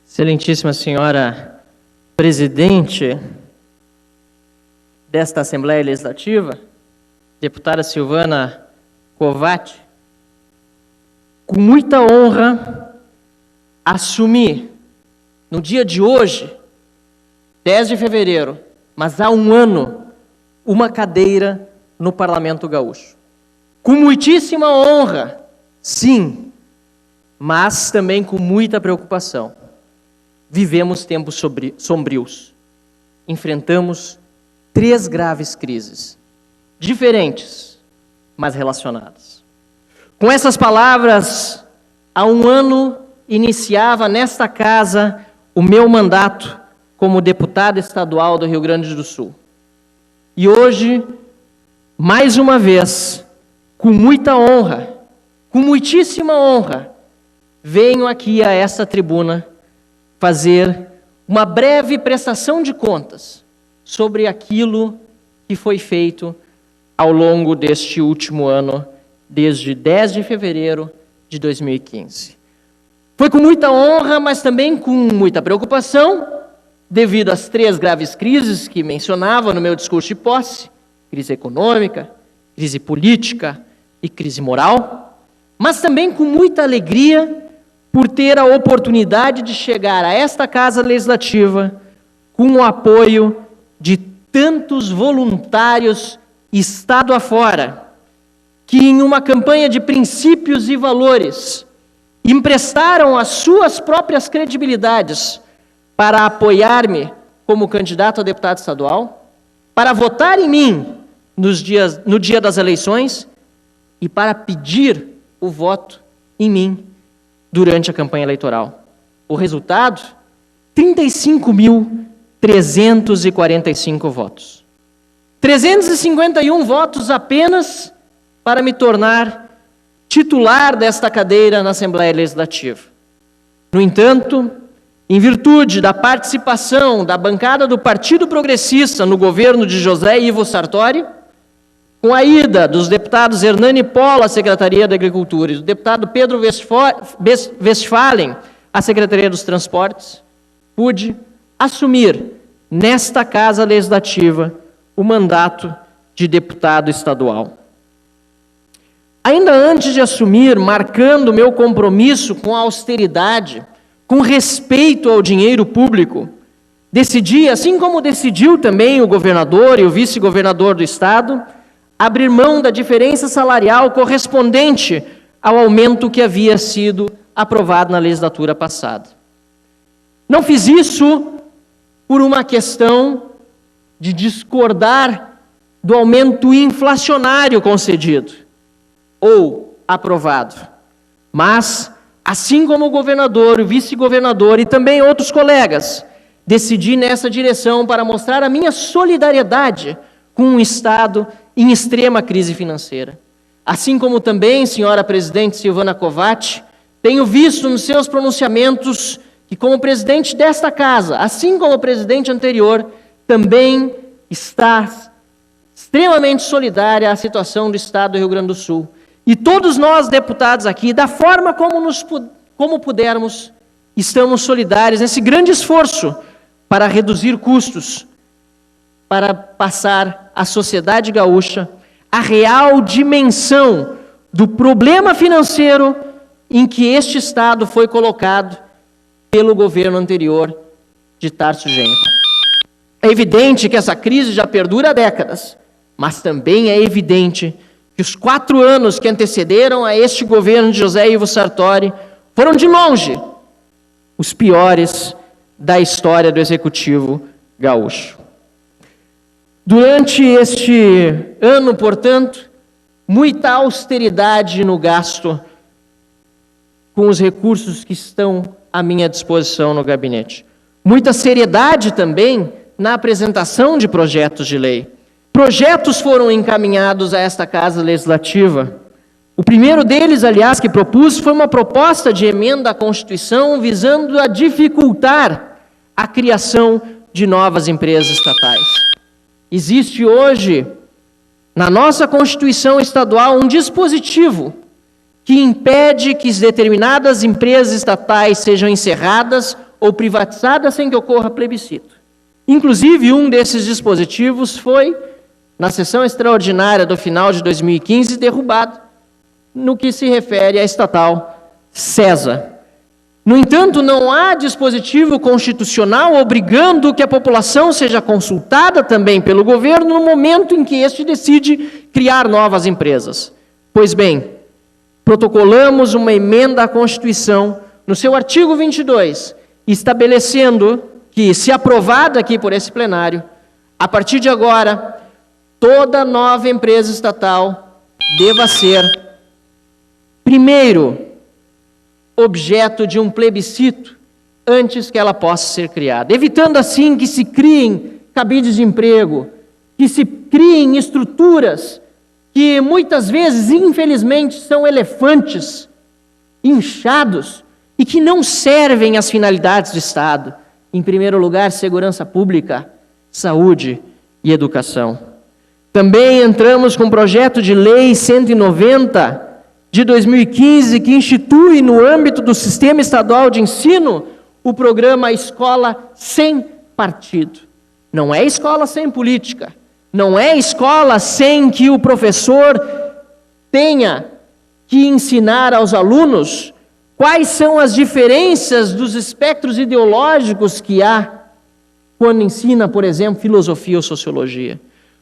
Excelentíssima senhora presidente desta Assembleia Legislativa, deputada Silvana Kovács, com muita honra assumi no dia de hoje, 10 de fevereiro, mas há um ano, uma cadeira no Parlamento Gaúcho. Com muitíssima honra, sim, mas também com muita preocupação. Vivemos tempos sombrios. Enfrentamos 3 graves crises, diferentes, mas relacionadas. Com essas palavras, há um ano iniciava nesta casa o meu mandato como deputada estadual do Rio Grande do Sul. E hoje, mais uma vez, com muita honra, com muitíssima honra, venho aqui a esta tribuna fazer uma breve prestação de contas sobre aquilo que foi feito ao longo deste último ano, desde 10 de fevereiro de 2015. Foi com muita honra, mas também com muita preocupação, devido às 3 graves crises que mencionava no meu discurso de posse: crise econômica, crise política e crise moral, mas também com muita alegria por ter a oportunidade de chegar a esta Casa Legislativa com o apoio de tantos voluntários estado afora, que em uma campanha de princípios e valores emprestaram as suas próprias credibilidades para apoiar-me como candidato a deputado estadual, para votar em mim no dia das eleições e para pedir o voto em mim durante a campanha eleitoral. O resultado? 35.345 votos. 351 votos apenas para me tornar titular desta cadeira na Assembleia Legislativa. No entanto, em virtude da participação da bancada do Partido Progressista no governo de José Ivo Sartori, com a ida dos deputados Hernani Polo à Secretaria da Agricultura e do deputado Pedro Westphalen à Secretaria dos Transportes, pude assumir nesta Casa Legislativa o mandato de deputado estadual. Ainda antes de assumir, marcando meu compromisso com a austeridade, com respeito ao dinheiro público, decidi, assim como decidiu também o governador e o vice-governador do estado, abrir mão da diferença salarial correspondente ao aumento que havia sido aprovado na legislatura passada. Não fiz isso por uma questão de discordar do aumento inflacionário concedido ou aprovado, mas, assim como o governador, o vice-governador e também outros colegas, decidi nessa direção para mostrar a minha solidariedade com um Estado em extrema crise financeira. Assim como também, senhora presidente Silvana Kovács, tenho visto nos seus pronunciamentos que, como presidente desta casa, assim como o presidente anterior, também está extremamente solidária à situação do Estado do Rio Grande do Sul. E todos nós, deputados aqui, da forma como pudermos, estamos solidários nesse grande esforço para reduzir custos, para passar à sociedade gaúcha a real dimensão do problema financeiro em que este Estado foi colocado pelo governo anterior de Tarso Genro. É evidente que essa crise já perdura há décadas, mas também é evidente que os 4 anos que antecederam a este governo de José Ivo Sartori foram, de longe, os piores da história do Executivo gaúcho. Durante este ano, portanto, muita austeridade no gasto com os recursos que estão à minha disposição no gabinete. Muita seriedade também na apresentação de projetos de lei. Projetos foram encaminhados a esta Casa Legislativa. O primeiro deles, aliás, que propus, foi uma proposta de emenda à Constituição visando a dificultar a criação de novas empresas estatais. Existe hoje, na nossa Constituição Estadual, um dispositivo que impede que determinadas empresas estatais sejam encerradas ou privatizada sem que ocorra plebiscito. Inclusive, um desses dispositivos foi, na sessão extraordinária do final de 2015, derrubado no que se refere à estatal CESA. No entanto, não há dispositivo constitucional obrigando que a população seja consultada também pelo governo no momento em que este decide criar novas empresas. Pois bem, protocolamos uma emenda à Constituição, no seu artigo 22, estabelecendo que, se aprovada aqui por esse plenário, a partir de agora, toda nova empresa estatal deva ser, primeiro, objeto de um plebiscito antes que ela possa ser criada, evitando assim que se criem cabides de emprego, que se criem estruturas que muitas vezes, infelizmente, são elefantes inchados e que não servem às finalidades do Estado. Em primeiro lugar, segurança pública, saúde e educação. Também entramos com o projeto de lei 190 de 2015, que institui no âmbito do Sistema Estadual de Ensino o programa Escola Sem Partido. Não é escola sem política, não é escola sem que o professor tenha que ensinar aos alunos quais são as diferenças dos espectros ideológicos que há quando ensina, por exemplo, filosofia ou sociologia.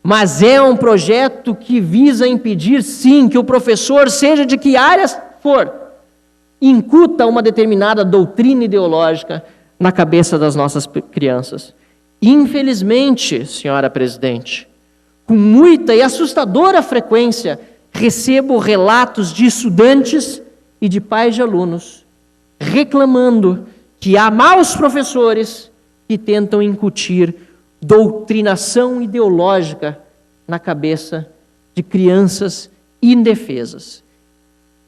Mas é um projeto que visa impedir, sim, que o professor, seja de que área for, incuta uma determinada doutrina ideológica na cabeça das nossas crianças. Infelizmente, senhora presidente, com muita e assustadora frequência, recebo relatos de estudantes e de pais de alunos reclamando que há maus professores que tentam incutir doutrinação ideológica na cabeça de crianças indefesas.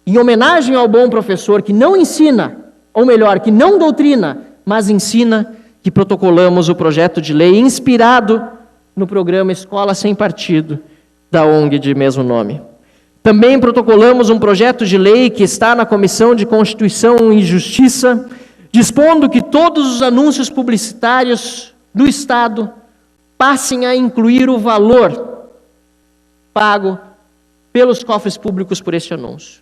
Em homenagem ao bom professor que não ensina, ou melhor, que não doutrina, mas ensina, que protocolamos o projeto de lei inspirado no programa Escola Sem Partido, da ONG de mesmo nome. Também protocolamos um projeto de lei que está na Comissão de Constituição e Justiça, dispondo que todos os anúncios publicitários do Estado passem a incluir o valor pago pelos cofres públicos por este anúncio,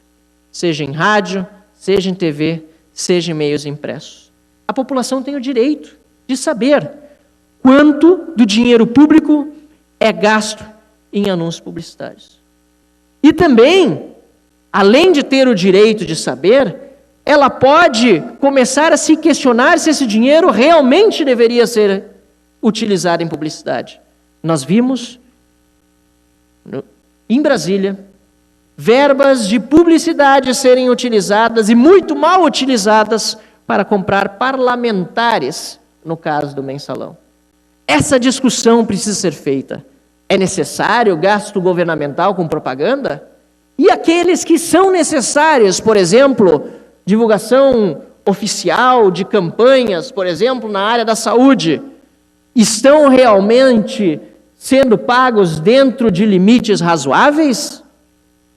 seja em rádio, seja em TV, seja em meios impressos. A população tem o direito de saber quanto do dinheiro público é gasto em anúncios publicitários. E também, além de ter o direito de saber, ela pode começar a se questionar se esse dinheiro realmente deveria ser utilizado em publicidade. Nós vimos, em Brasília, verbas de publicidade serem utilizadas e muito mal utilizadas para comprar parlamentares, no caso do mensalão. Essa discussão precisa ser feita. É necessário gasto governamental com propaganda? E aqueles que são necessários, por exemplo, divulgação oficial de campanhas, por exemplo, na área da saúde, estão realmente sendo pagos dentro de limites razoáveis?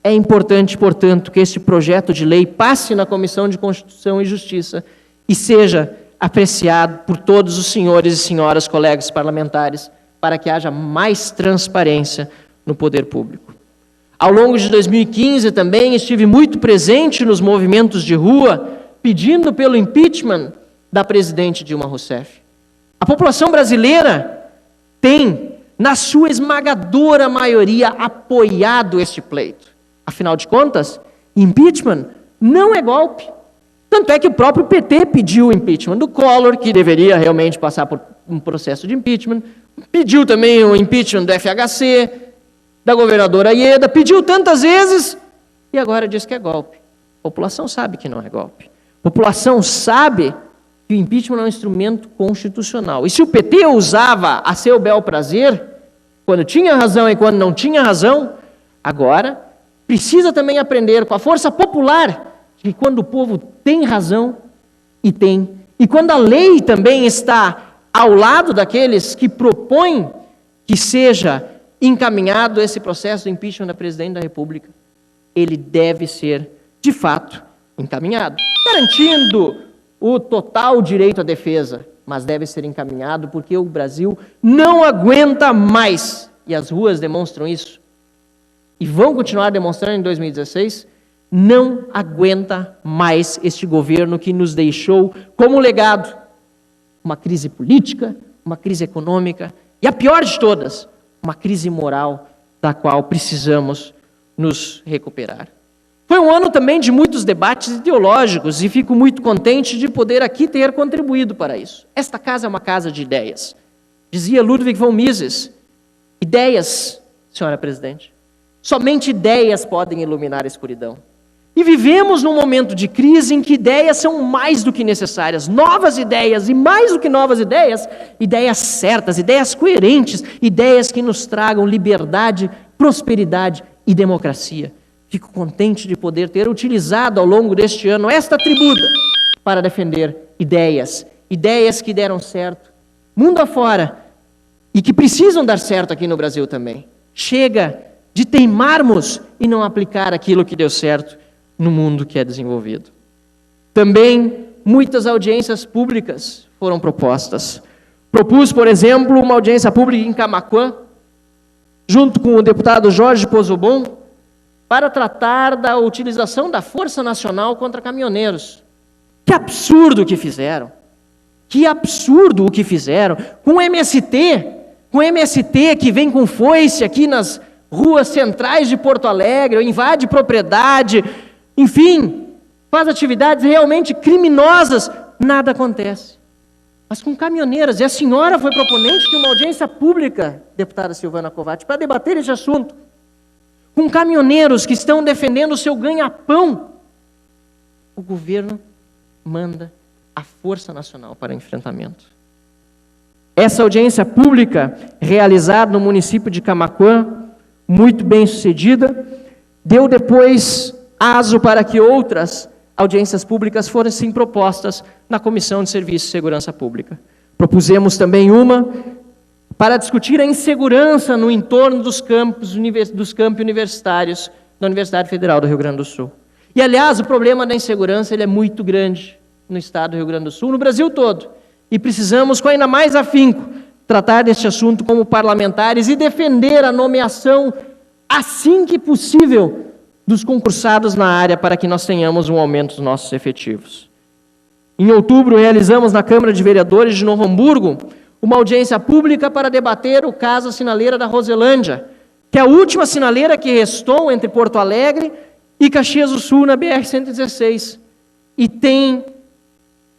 É importante, portanto, que este projeto de lei passe na Comissão de Constituição e Justiça e seja apreciado por todos os senhores e senhoras colegas parlamentares, para que haja mais transparência no poder público. Ao longo de 2015 também estive muito presente nos movimentos de rua, pedindo pelo impeachment da presidente Dilma Rousseff. A população brasileira tem, na sua esmagadora maioria, apoiado este pleito. Afinal de contas, impeachment não é golpe. Tanto é que o próprio PT pediu o impeachment do Collor, que deveria realmente passar por um processo de impeachment, pediu também o impeachment do FHC, da governadora Ieda, pediu tantas vezes e agora diz que é golpe. A população sabe que não é golpe. A população sabe que o impeachment é um instrumento constitucional. E se o PT usava a seu bel prazer, quando tinha razão e quando não tinha razão, agora precisa também aprender com a força popular de que quando o povo tem razão, e quando a lei também está ao lado daqueles que propõem que seja encaminhado esse processo de impeachment da presidente da República, ele deve ser, de fato, encaminhado, garantindo o total direito à defesa, mas deve ser encaminhado porque o Brasil não aguenta mais, e as ruas demonstram isso, e vão continuar demonstrando em 2016, não aguenta mais este governo que nos deixou como legado uma crise política, uma crise econômica e a pior de todas, uma crise moral da qual precisamos nos recuperar. Foi um ano também de muitos debates ideológicos e fico muito contente de poder aqui ter contribuído para isso. Esta casa é uma casa de ideias. Dizia Ludwig von Mises, ideias, senhora presidente, somente ideias podem iluminar a escuridão. E vivemos num momento de crise em que ideias são mais do que necessárias. Novas ideias, e mais do que novas ideias, ideias certas, ideias coerentes, ideias que nos tragam liberdade, prosperidade e democracia. Fico contente de poder ter utilizado ao longo deste ano esta tribuna para defender ideias, ideias que deram certo mundo afora e que precisam dar certo aqui no Brasil também. Chega de teimarmos e não aplicar aquilo que deu certo no mundo que é desenvolvido. Também muitas audiências públicas foram propostas. Propus, por exemplo, uma audiência pública em Camaquã, junto com o deputado Jorge Pozobon, para tratar da utilização da Força Nacional contra caminhoneiros. Que absurdo o que fizeram! Que absurdo o que fizeram! Com o MST que vem com foice aqui nas ruas centrais de Porto Alegre, invade propriedade, enfim, faz atividades realmente criminosas, nada acontece. Mas com caminhoneiras, e a senhora foi proponente de uma audiência pública, deputada Silvana Covatti, para debater esse assunto. Com caminhoneiros que estão defendendo o seu ganha-pão, o governo manda a Força Nacional para enfrentamento. Essa audiência pública, realizada no município de Camaquã, muito bem sucedida, deu depois aso para que outras audiências públicas fossem propostas na Comissão de Serviço e Segurança Pública. Propusemos também uma para discutir a insegurança no entorno dos campos universitários da Universidade Federal do Rio Grande do Sul. E, aliás, o problema da insegurança ele é muito grande no estado do Rio Grande do Sul, no Brasil todo. E precisamos, com ainda mais afinco, tratar deste assunto como parlamentares e defender a nomeação, assim que possível, dos concursados na área para que nós tenhamos um aumento dos nossos efetivos. Em outubro, realizamos na Câmara de Vereadores de Novo Hamburgo uma audiência pública para debater o caso sinaleira da Roselândia, que é a última sinaleira que restou entre Porto Alegre e Caxias do Sul na BR-116 e tem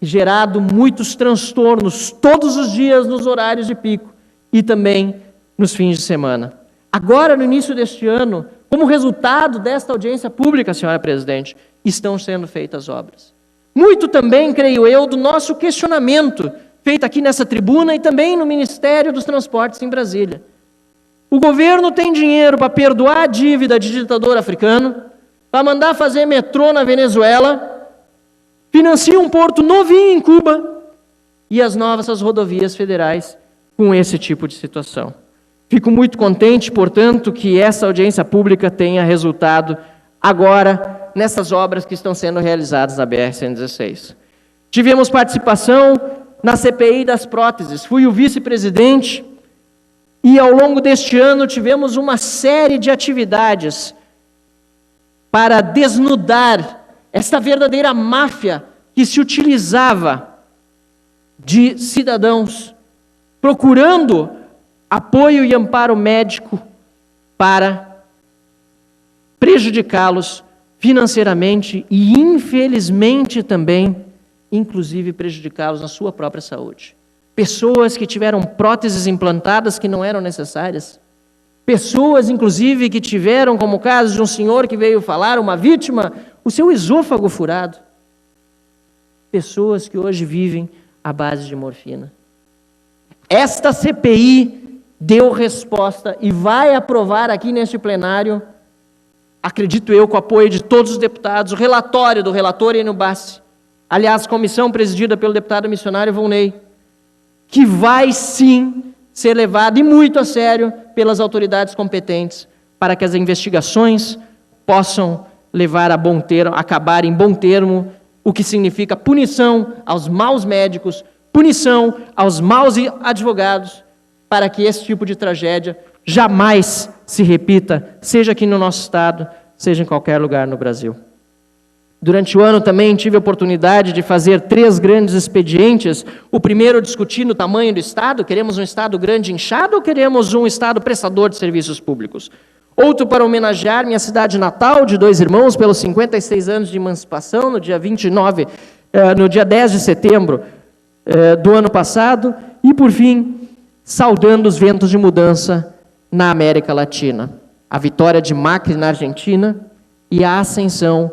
gerado muitos transtornos todos os dias nos horários de pico e também nos fins de semana. Agora, no início deste ano, como resultado desta audiência pública, senhora presidente, estão sendo feitas obras. Muito também, creio eu, do nosso questionamento feito aqui nessa tribuna e também no Ministério dos Transportes em Brasília. O governo tem dinheiro para perdoar a dívida de ditador africano, para mandar fazer metrô na Venezuela, financia um porto novinho em Cuba e as novas rodovias federais com esse tipo de situação. Fico muito contente, portanto, que essa audiência pública tenha resultado agora nessas obras que estão sendo realizadas na BR-116. Tivemos participação na CPI das próteses, fui o vice-presidente e ao longo deste ano tivemos uma série de atividades para desnudar esta verdadeira máfia que se utilizava de cidadãos procurando apoio e amparo médico para prejudicá-los financeiramente e, infelizmente, também, inclusive, prejudicá-los na sua própria saúde. Pessoas que tiveram próteses implantadas que não eram necessárias. Pessoas, inclusive, que tiveram, como o caso de um senhor que veio falar, uma vítima, o seu esôfago furado. Pessoas que hoje vivem à base de morfina. Esta CPI deu resposta e vai aprovar aqui neste plenário, acredito eu, com o apoio de todos os deputados, o relatório do relator Enio Bassi, aliás, comissão presidida pelo deputado missionário Volney, que vai sim ser levado e muito a sério pelas autoridades competentes para que as investigações possam levar a bom termo, acabar em bom termo o que significa punição aos maus médicos, punição aos maus advogados, para que esse tipo de tragédia jamais se repita, seja aqui no nosso estado, seja em qualquer lugar no Brasil. Durante o ano também tive a oportunidade de fazer 3 grandes expedientes. O primeiro discutindo o tamanho do Estado, queremos um Estado grande e inchado ou queremos um Estado prestador de serviços públicos? Outro para homenagear minha cidade natal de Dois Irmãos pelos 56 anos de emancipação, no dia 10 de setembro do ano passado. E por fim, saudando os ventos de mudança na América Latina. A vitória de Macri na Argentina e a ascensão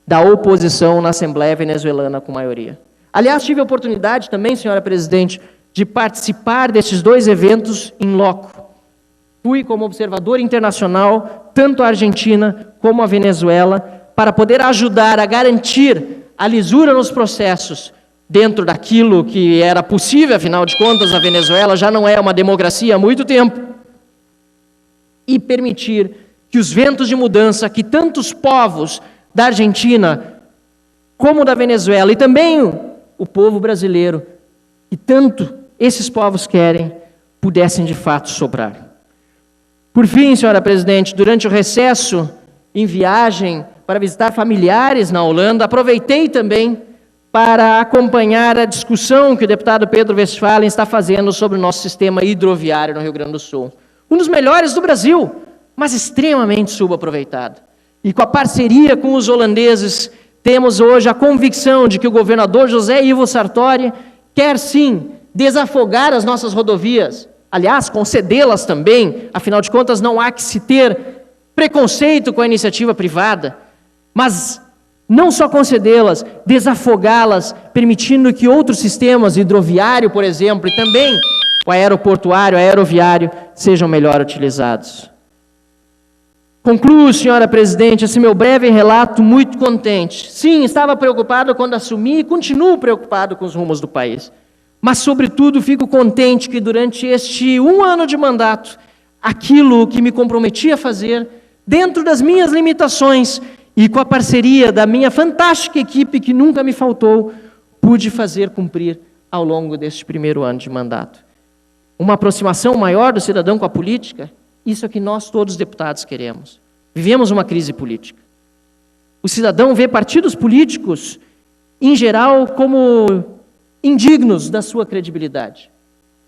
da oposição na Assembleia Venezuelana com maioria. Aliás, tive a oportunidade também, senhora presidente, de participar desses 2 eventos em loco. Fui como observador internacional, tanto a Argentina como a Venezuela, para poder ajudar a garantir a lisura nos processos, dentro daquilo que era possível, afinal de contas, a Venezuela já não é uma democracia há muito tempo, e permitir que os ventos de mudança que tantos povos da Argentina, como da Venezuela, e também o povo brasileiro, que tanto esses povos querem, pudessem de fato soprar. Por fim, senhora presidente, durante o recesso em viagem para visitar familiares na Holanda, aproveitei também para acompanhar a discussão que o deputado Pedro Westphalen está fazendo sobre o nosso sistema hidroviário no Rio Grande do Sul. Um dos melhores do Brasil, mas extremamente subaproveitado. E com a parceria com os holandeses, temos hoje a convicção de que o governador José Ivo Sartori quer sim desafogar as nossas rodovias, aliás, concedê-las também, afinal de contas não há que se ter preconceito com a iniciativa privada, mas não só concedê-las, desafogá-las, permitindo que outros sistemas, hidroviário, por exemplo, e também o aeroportuário, aeroviário, sejam melhor utilizados. Concluo, senhora presidente, esse meu breve relato muito contente. Sim, estava preocupado quando assumi e continuo preocupado com os rumos do país. Mas, sobretudo, fico contente que durante este 1 ano de mandato, aquilo que me comprometi a fazer, dentro das minhas limitações e com a parceria da minha fantástica equipe que nunca me faltou, pude fazer cumprir ao longo deste 1º ano de mandato. Uma aproximação maior do cidadão com a política, isso é que nós todos deputados queremos. Vivemos uma crise política. O cidadão vê partidos políticos, em geral, como indignos da sua credibilidade.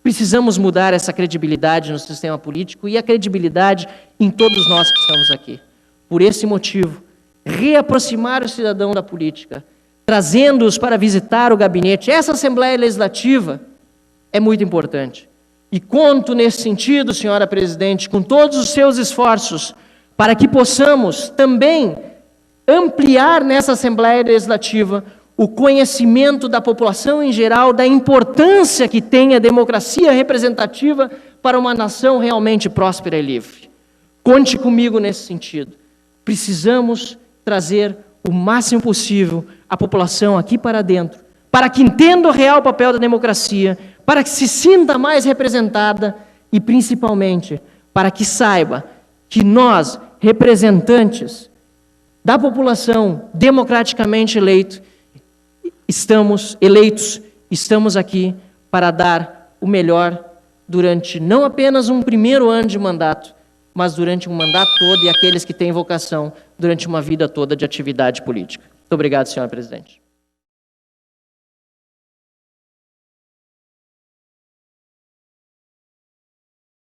Precisamos mudar essa credibilidade no sistema político e a credibilidade em todos nós que estamos aqui. Por esse motivo, reaproximar o cidadão da política, trazendo-os para visitar o gabinete, essa Assembleia Legislativa, é muito importante. E conto nesse sentido, senhora presidente, com todos os seus esforços, para que possamos também ampliar nessa Assembleia Legislativa o conhecimento da população em geral da importância que tem a democracia representativa para uma nação realmente próspera e livre. Conte comigo nesse sentido. Precisamos trazer o máximo possível a população aqui para dentro, para que entenda o real papel da democracia, para que se sinta mais representada e, principalmente, para que saiba que nós, representantes da população democraticamente eleitos, estamos aqui para dar o melhor durante não apenas um 1º ano de mandato, mas durante um mandato todo e aqueles que têm vocação durante uma vida toda de atividade política. Muito obrigado, senhora presidente.